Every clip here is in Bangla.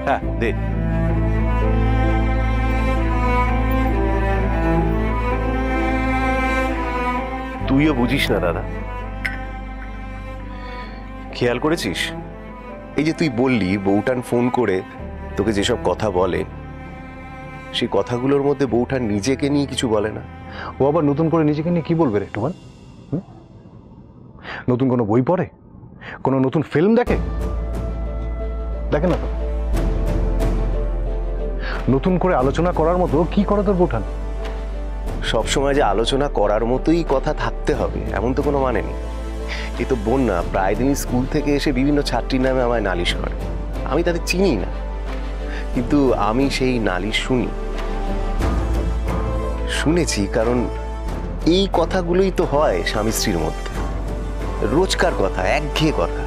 হ্যাঁ দে। তুইও বুঝিস না দাদা, খেয়াল করেছিস এই যে তুই বললি বউঠান ফোন করে তোকে যেসব কথা বলে, সেই কথাগুলোর মধ্যে বউঠান নিজেকে নিয়ে কিছু বলে না। ও আবার নতুন করে নিজেকে নিয়ে কি বলবে রে টুমান? নতুন কোনো বই পড়ে, কোনো নতুন ফিল্ম দেখে? দেখে না তো। নতুন করে আলোচনা করার মতো কি করে তোর বউঠান? সবসময় যে আলোচনা করার মতোই কথা থাকতে হবে এমন তো কোনো মানে নেই। এই তো বোন না প্রায় দিনই স্কুল থেকে এসে বিভিন্ন ছাত্রীর নামে আমায় নালিশ করে। আমি তাদের চিনি না, কিন্তু আমি সেই নালিশ শুনেছি, কারণ এই কথাগুলোই তো হয় স্বামী স্ত্রীর মধ্যে, রোজকার কথা, একঘেয়ে কথা।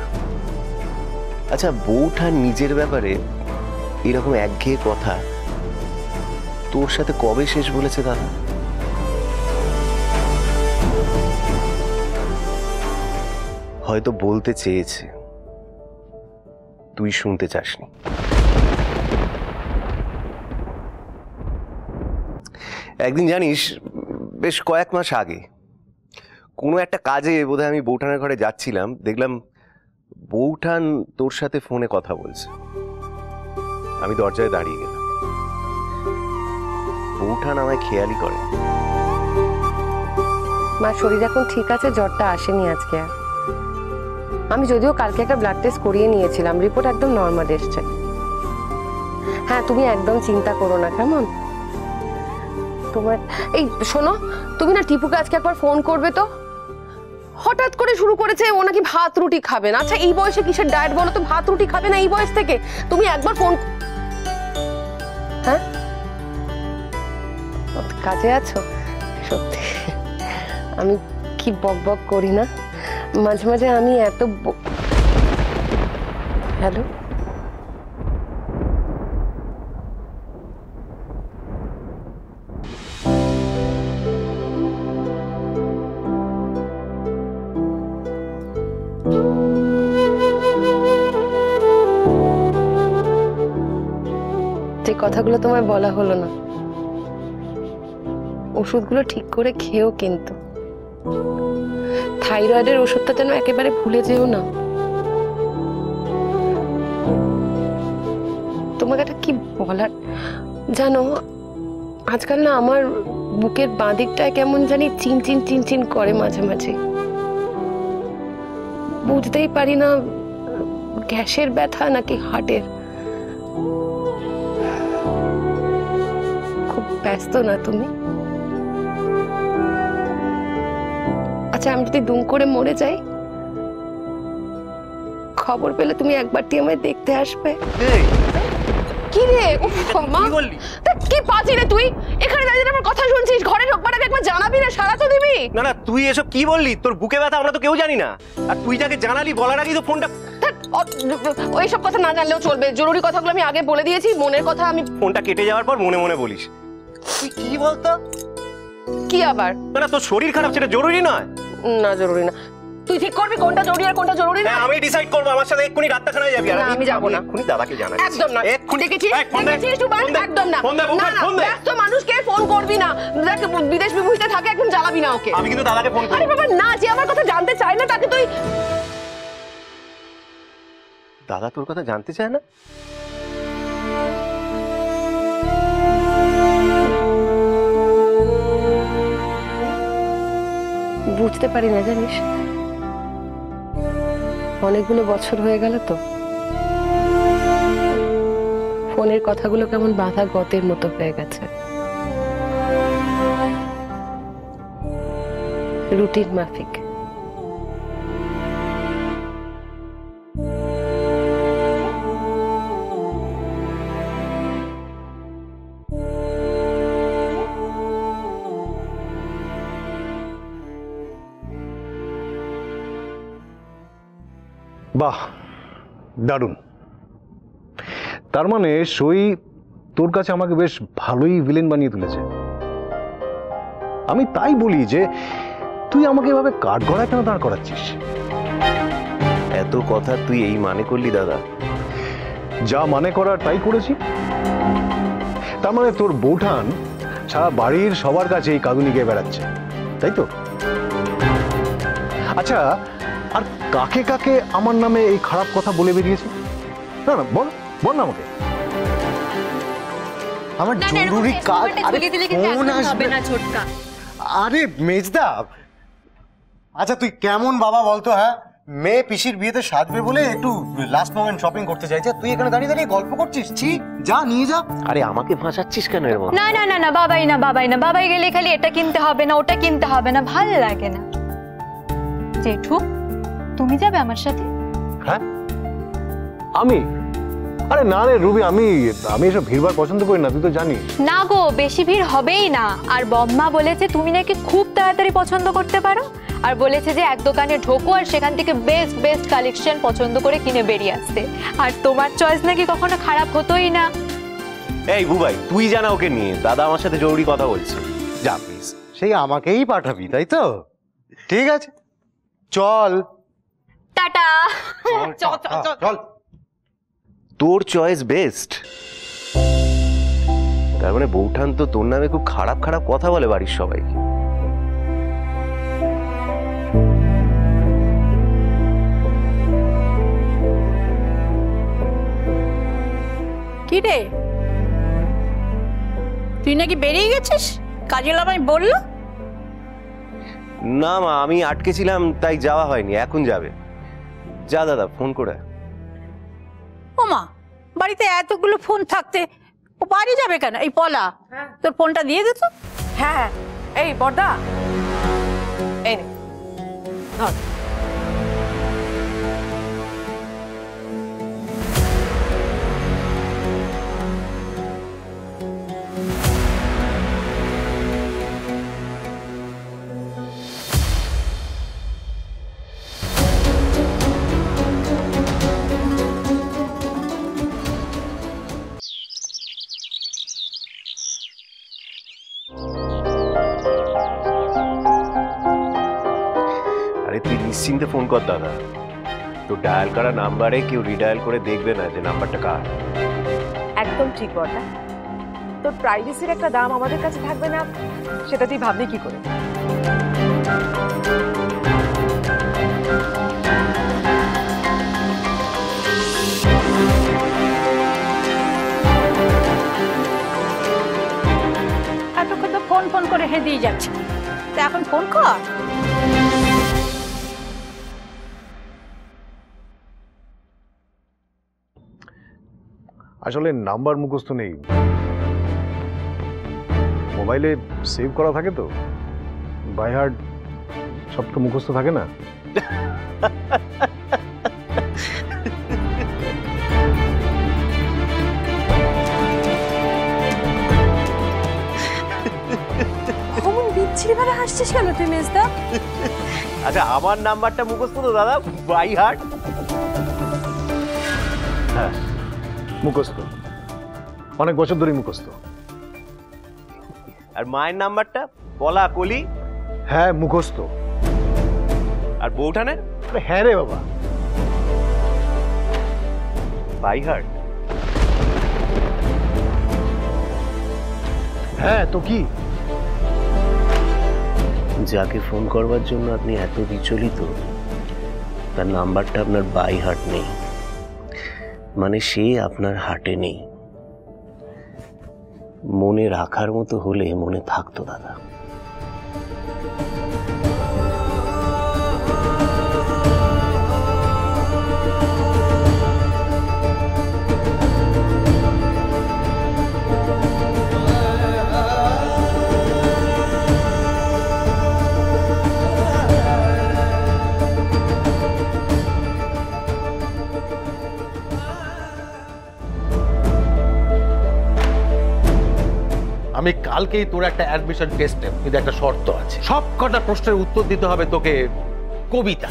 আচ্ছা, বউঠান নিজের ব্যাপারে এরকম একঘেয়ে কথা তোর সাথে কবে শেষ বলেছে দাদা? হয়তো বলতে চেয়েছে, তুই শুনতে চাসনি। একদিন জানিস, বেশ কয়েক মাস আগে কোনো একটা কাজে বোধহয় আমি বউঠানের ঘরে যাচ্ছিলাম, দেখলাম বউঠান তোর সাথে ফোনে কথা বলছে। আমি দরজায় দাঁড়িয়ে গেলাম। বউঠান আমায় খেয়ালই করে। মার শরীর এখন ঠিক আছে, জ্বরটা আসেনি আজকে। আমি যদিও কালকে একটা ব্লাড টেস্ট করিয়ে নিয়েছিলাম, রিপোর্ট একদম নর্মাল এসছে। হ্যাঁ, তুমি একদম চিন্তা করো না, কেমন? তোমার এই শোনো, তুমি না টিপুকে আজকে একবার ফোন করবে তো। হঠাৎ করে শুরু করেছে ও নাকি ভাত রুটি খাবে না। আচ্ছা, এই বয়সে কিসের ডায়েট বলো তো? ভাত রুটি খাবে না এই বয়স থেকে? তুমি একবার ফোন। হ্যাঁ, কাজে আছো? সত্যি আমি কি বক বক করি না মাঝে মাঝে? আমি এত হ্যালো, যে কথাগুলো তোমায় বলা হলো না, ওষুধগুলো ঠিক করে খেও, কিন্তু থাইরয়েডের ওষুধটা যেন একেবারে ভুলে যেও না। তোমাকে একটা কি বলার জানো, আজকাল না আমার বুকের বাঁ দিকটায় কেমন জানি চিনচিন চিনচিন করে মাঝে মাঝে। বুঝতেই পারি না গ্যাসের ব্যথা নাকি হার্টের। খুব ব্যস্ত না তুমি? আচ্ছা, আমি যদি দুম করে মরে যাই, খবর পেলে তুমি একবারটি আমায় দেখতে আসবে? কি রে, কি পাচ্ছি রে তুই? এখানে দাঁড়িয়ে আমার কথা শুনছিস, ঘরে ঢোকবার আগে একবার জানাবি না, সারা তো দিবি না। না, তুই এসব কি বললি? তোর বুকে ব্যথা আমরা তো কেউ জানি না, আর তুই যাকে জানালি বলার আগেই তো ফোনটা। ওইসব কথা না জানলেও চলবে, জরুরি কথাগুলো আমি আগে বলে দিয়েছি। মনের কথা আমি ফোনটা কেটে যাওয়ার পর মনে মনে বলিস। তুই কি বলতো? কি আবার? না, তোর শরীর খারাপ, সেটা জরুরি নয়। না, জরুরি না। তুই ঠিক করবি কোনটা জরুরি আর কোনটা জরুরি না। আমি ডিসাইড করব। আমার সাথে এক্ষুনি ডাক্তারখানায় যাবি। আর আমি যাব না। এক্ষুনি দাদাকে জানাবি। একদম না। এক্ষুনি দেখেছিস সুবান, একদম না। ব্যস্ত মানুষকে ফোন করবি না। দেখ, বিদেশ বিভূতিতে থাকে, একদম জ্বালাবি না ওকে। আমি কিন্তু দাদাকে ফোন করব। আরে বাবা না, যে আমার কথা জানতে চায় না তাকে তুই। দাদা তোর কথা জানতে চায় না? বুঝতে পারি না জানিস, অনেকগুলো বছর হয়ে গেল তো। ফোনের কথাগুলো কেমন বাঁধা গতের মতো হয়ে গেছে, রুটিন মাফিক। বাহ, দারুণ। তার মানে সই তোর কাছে আমাকে বেশ ভালোই ভিলেন বানিয়ে তুলেছে। আমি তাই বলি যে তুই আমাকে এভাবে কাঠগড়ায় কেন দাঁড় করাচ্ছিস? এত কথা তুই এই মানে করলি দাদা? যা মানে করার তাই করেছি। তার মানে তোর বৌঠান সারা বাড়ির সবার কাছে এই কাঁদুনি গেয়ে বেড়াচ্ছে, তাই তো? আচ্ছা, আর কাকে কাকে আমার নামে এই খারাপ কথা বলে বেরিয়েছে? না না, বল বল না আমাকে। আমার জরুরি কাজ। আরে ফোন আসবে না ছোটকা। আরে মেজদা, আচ্ছা তুই কেমন বাবা বলতো? হ্যাঁ, মেয়ে পিসির বিয়েতে সাজবে বলে একটু লাস্ট মোমেন্ট শপিং করতে চাইছে, তুই এখানে দাঁড়িয়ে দাঁড়িয়ে গল্প করছিস? ছি, যা নিয়ে যা। আরে আমাকে ফাঁসাচ্ছিস কেন এর মধ্যে? না না না না, বাবাই না, বাবাই না, বাবাই গেলে খালি এটা কিনতে হবে না, ওটা কিনতে হবে না, ভাল লাগে না। জেঠু, তুমি যাবে আমার সাথে? হ্যাঁ, আমি? আরে না রে রুবি, আমি এসব ভিড়ভাড় পছন্দ করি না, তুই তো জানিস। না গো, বেশি ভিড় হবেই না। আর বম্মা বলেছে তুমি নাকি খুব তাড়াতাড়ি পছন্দ করতে পারো, আর বলেছে যে এক দোকানে ঢোকো আর সেখান থেকে বেস্ট বেস্ট কালেকশন পছন্দ করে কিনে বেরিয়ে আসতে। আর তোমার চয়েস নাকি কখনো খারাপ হতোই না। এই বুবাই, তুই জানা ওকে নিয়ে, দাদা আমার সাথে জরুরি কথা বলছে, যা প্লিজ। সেই আমাকেই পাঠাবি, তাই তো? ঠিক আছে, চল। টাটা। চল চল। তোর চয়েস বেস্ট? তার মানে বৌঠান তো তোর নামে খুব খারাপ খারাপ কথা বলে বাড়ির সবাইকে। কি রে, তুই নাকি বেরিয়ে গেছিস? কাজে লামাই বললো। না মা, আমি আটকে ছিলাম তাই যাওয়া হয়নি, এখন যাবে। যা দাদা, ফোন করে। ওমা, বাড়িতে এতগুলো ফোন থাকতে ও বাড়ি যাবে কেন? এই পলা, তোর ফোনটা দিয়ে দে তো। হ্যাঁ, এই বড়দা, এই নে, ধর। আরে তুই নিশ্চিন্তে ফোন কর দাদা, তো ডায়াল করা নাম্বারে কেউ রিডায়াল করে দেখবে না যে নাম্বারটা কার। একদম ঠিক বটা। তোর প্রাইভেসির একটা দাম আমাদের কাছে থাকবে না, সেটা তুই ভাবলি কি করে? এতক্ষণ তো ফোন ফোন করে দিয়ে যাচ্ছে, তা এখন ফোন কর। আসলে নাম্বার মুখস্থ নেই, মোবাইলে সেভ করা থাকে তো, বাই হার্ট সব তো মুখস্থ থাকে না। বিচ্ছিরি ভাবে হাসছিস কেন তুই মেজদা? আচ্ছা, আমার নাম্বারটা মুখস্থ তো দাদা, বাই হার্ট। হ্যাঁ মুখস্থ, অনেক বছর ধরে মুখস্থ। আর মায়ের নাম্বারটা বলা কলি? হ্যাঁ মুখস্থ। আর বৌঠানের? হ্যাঁ রে বাবা, বাই হার্ট। হ্যাঁ তো কি? যাকে ফোন করবার জন্য আপনি এত বিচলিত, তার নাম্বারটা আপনার বাই হার্ট নেই, মানে সে আপনার হার্টে নেই। মনে রাখার মতো হলে মনে থাকতো দাদা। আমি কালকেই তোর একটা অ্যাডমিশন টেস্ট নেব, কিন্তু একটা শর্ত আছে, সব কটা প্রশ্নের উত্তর দিতে হবে তোকে কবিতা।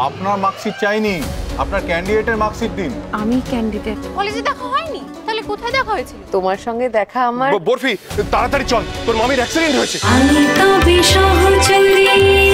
আপনার মার্কশিট চাইনি, আপনার ক্যান্ডিডেটের মার্কশিট দিন। আমি ক্যান্ডিডেট। কলেজে দেখা হয়নি? তাহলে কোথায় দেখা হয়েছিল? তোমার সঙ্গে দেখা আমার বরফি, তাড়াতাড়ি চল, তোর মামির অ্যাক্সিডেন্ট হয়েছে। আমি তবে সহচরী